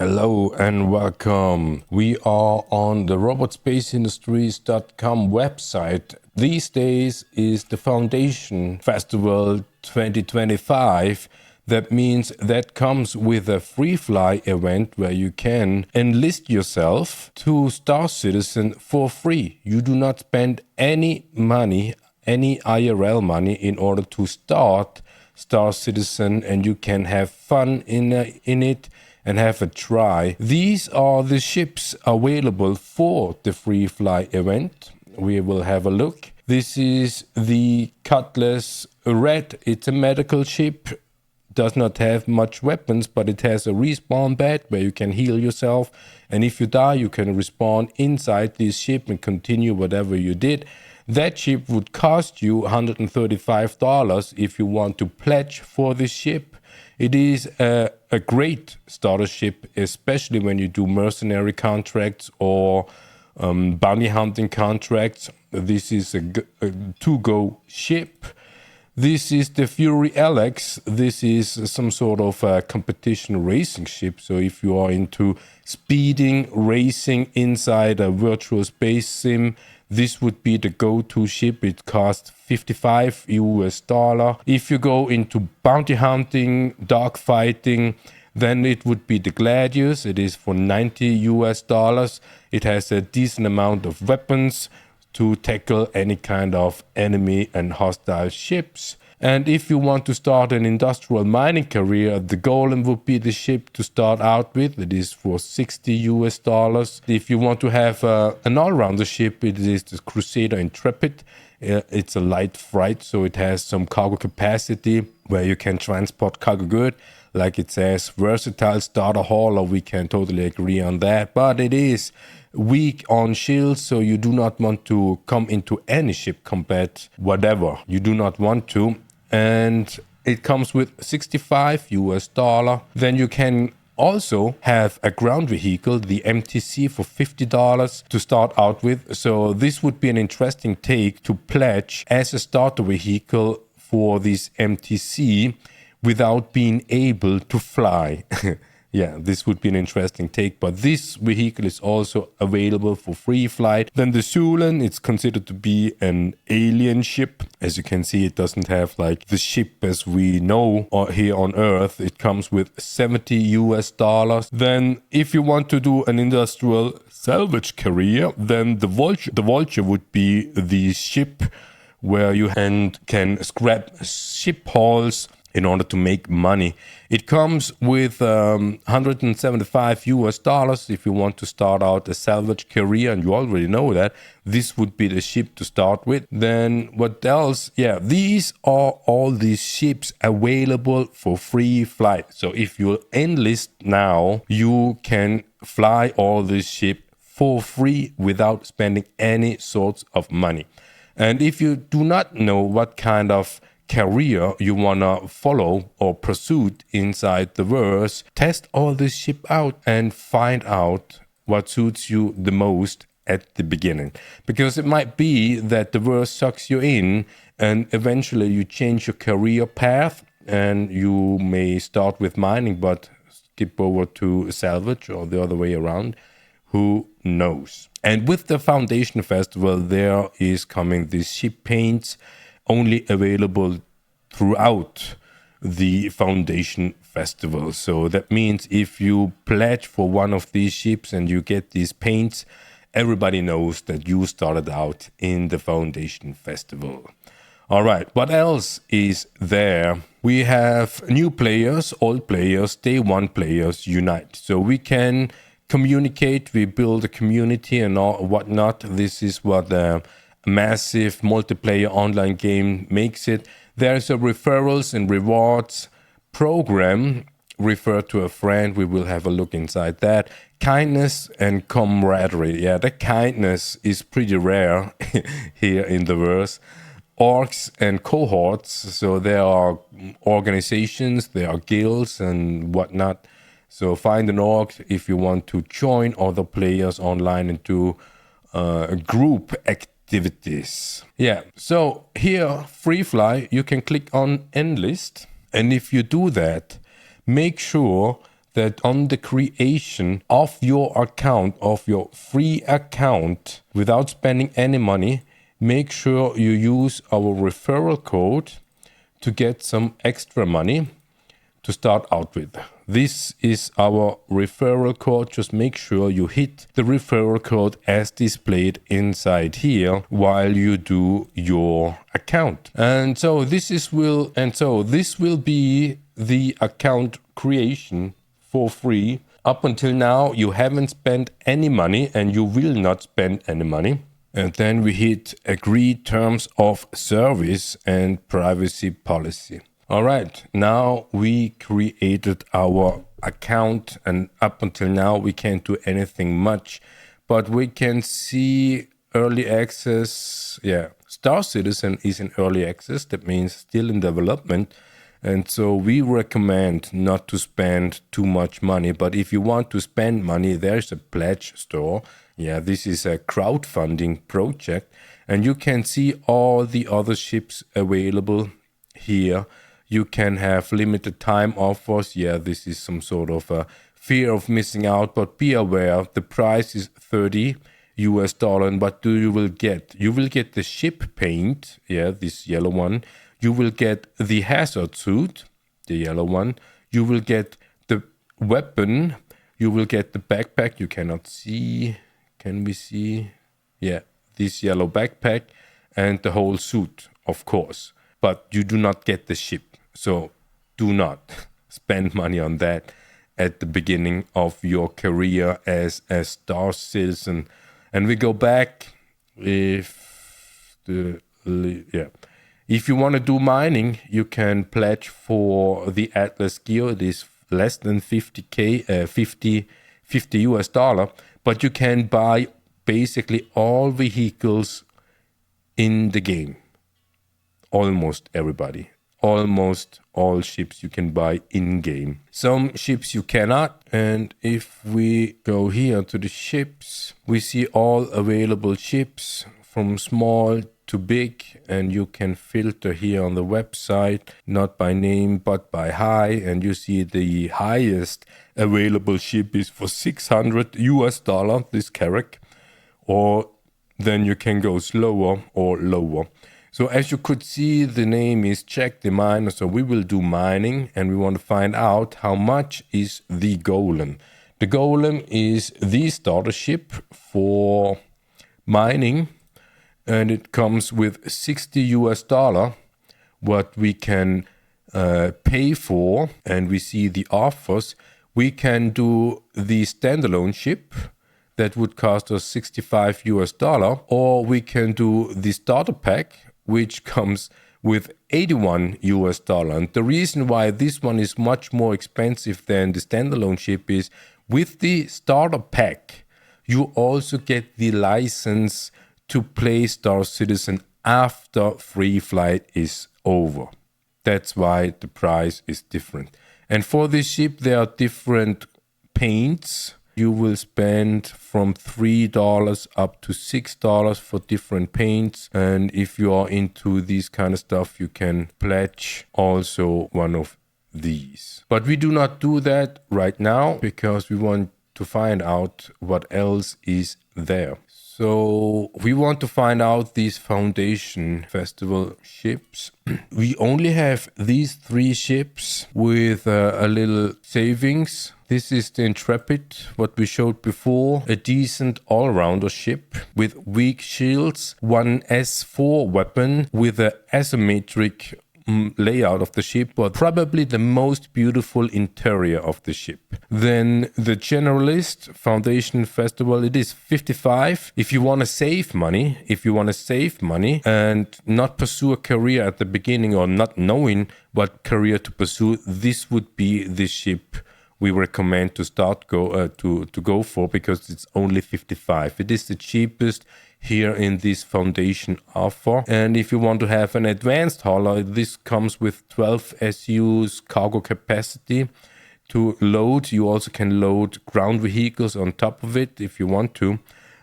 Hello and welcome. We are on the robotspaceindustries.com website. These days is the Foudation Festival 2025. That means that comes with a FreeFly event where you can enlist yourself to Star Citizen for free. You do not spend any money, any IRL money in order to start Star Citizen, and you can have fun in it and have a try. These are the ships available for the FreeFly event. We will have a look. This is the Cutlass Red. It's a medical ship. Does not have much weapons, but it has a respawn bed where you can heal yourself. And if you die, you can respawn inside this ship and continue whatever you did. That ship would cost you $135 if you want to pledge for this ship. It is a great starter ship, especially when you do mercenary contracts or bounty hunting contracts. This is a to-go ship. This is the Fury LX. This is some sort of a competition racing ship. So if you are into speeding, racing inside a virtual space sim, this would be the go-to ship. It costs $55 US. If you go into bounty hunting, dogfighting, then it would be the Gladius. It is for $90 US. It has a decent amount of weapons to tackle any kind of enemy and hostile ships. And if you want to start an industrial mining career, the Golem would be the ship to start out with. It is for $60 US. If you want to have an all-rounder ship, it is the Crusader Intrepid. It's a light freight, so it has some cargo capacity where you can transport cargo good. Like it says, versatile starter hauler, we can totally agree on that. But it is weak on shields, so you do not want to come into any ship combat, whatever. You do not want to. And it comes with $65 US. Then you can also have a ground vehicle, the MTC, for $50 to start out with. So this would be an interesting take to pledge as a starter vehicle for this MTC without being able to fly. Yeah, this would be an interesting take, but this vehicle is also available for free flight. Then the Zulan, it's considered to be an alien ship. As you can see, it doesn't have like the ship as we know here on Earth. It comes with $70 US. Then if you want to do an industrial salvage career, then the Vulture would be the ship where you can scrap ship hulls in order to make money. It comes with $175 US if you want to start out a salvage career, and you already know that. This would be the ship to start with. Then what else? Yeah, these are all these ships available for free flight. So if you enlist now, you can fly all this ship for free without spending any sorts of money. And if you do not know what kind of career you wanna follow or pursue inside the verse, test all this ship out and find out what suits you the most at the beginning. Because it might be that the verse sucks you in and eventually you change your career path and you may start with mining but skip over to salvage or the other way around. Who knows? And with the Foudation Festival, there is coming these ship paints only available throughout the Foudation Festival. So that means if you pledge for one of these ships and you get these paints, everybody knows that you started out in the Foudation Festival. All right, what else is there? We have new players, old players, day one players unite. So we can communicate, we build a community and all whatnot. This is what the massive multiplayer online game makes it. There's a referrals and rewards program. Refer to a friend. We will have a look inside that. Kindness and camaraderie. Yeah, the kindness is pretty rare here in the verse. Orgs and cohorts. So there are organizations, there are guilds and whatnot. So find an org if you want to join other players online and do group activities. Yeah, so here, FreeFly, you can click on Enlist. And if you do that, make sure that on the creation of your account, of your free account, without spending any money, make sure you use our referral code to get some extra money to start out with. This is our referral code. Just make sure you hit the referral code as displayed inside here while you do your account. And so this will be the account creation for free. Up until now, you haven't spent any money and you will not spend any money. And then we hit agree terms of service and privacy policy. All right, now we created our account, and up until now we can't do anything much, but we can see early access. Yeah, Star Citizen is in early access. That means still in development. And so we recommend not to spend too much money. But if you want to spend money, there's a pledge store. Yeah, this is a crowdfunding project. And you can see all the other ships available here. You can have limited time offers. Yeah, this is some sort of a fear of missing out. But be aware, the price is $30. And what you will get? You will get the ship paint. Yeah, this yellow one. You will get the hazard suit, the yellow one. You will get the weapon. You will get the backpack. You cannot see. Can we see? Yeah, this yellow backpack and the whole suit, of course. But you do not get the ship. So do not spend money on that at the beginning of your career as a Star Citizen. And we go back If you want to do mining, you can pledge for the Atlas gear. It is less than $50, but you can buy basically all vehicles in the game. Almost everybody. Almost all ships you can buy in-game. Some ships you cannot. And if we go here to the ships, we see all available ships from small to big, and you can filter here on the website, not by name but by high, and you see the highest available ship is for $600, this Carrack, or then you can go slower or lower. So as you could see, the name is Check the Miner, so we will do mining, and we want to find out how much is the Golem. The Golem is the starter ship for mining, and it comes with $60 what we can pay for, and we see the offers. We can do the standalone ship that would cost us $65, or we can do the starter pack, which comes with $81. And the reason why this one is much more expensive than the standalone ship is with the starter pack, you also get the license to play Star Citizen after free flight is over. That's why the price is different. And for this ship, there are different paints. You will spend from $3 up to $6 for different paints. And if you are into these kind of stuff, you can pledge also one of these. But we do not do that right now because we want to find out what else is there. So we want to find out these Foudation Festival ships. We only have these 3 ships with a little savings. This is the Intrepid, what we showed before. A decent all-rounder ship with weak shields. One S4 weapon with an asymmetric layout of the ship, but probably the most beautiful interior of the ship. Then the Generalist Foudation Festival, it is 55. If you want to save money, and not pursue a career at the beginning or not knowing what career to pursue, this would be the ship we recommend to go for, because it's only 55. It is the cheapest here in this Foudation offer. And if you want to have an advanced hauler, this comes with 12 SUs cargo capacity to load. You also can load ground vehicles on top of it if you want to.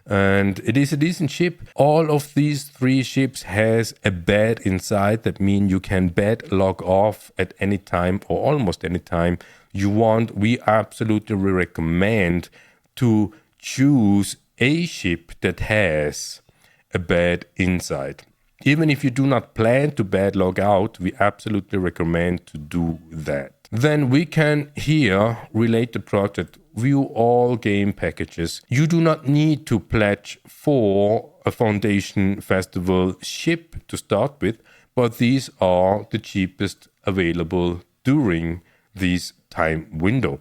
And it is a decent ship. All of these 3 ships has a bed inside. That means you can bed log off at any time or almost any time we absolutely recommend to choose a ship that has a bad insight. Even if you do not plan to bad log out, we absolutely recommend to do that. Then we can here relate the project, view all game packages. You do not need to pledge for a Foundation Festival ship to start with, but these are the cheapest available during this time window.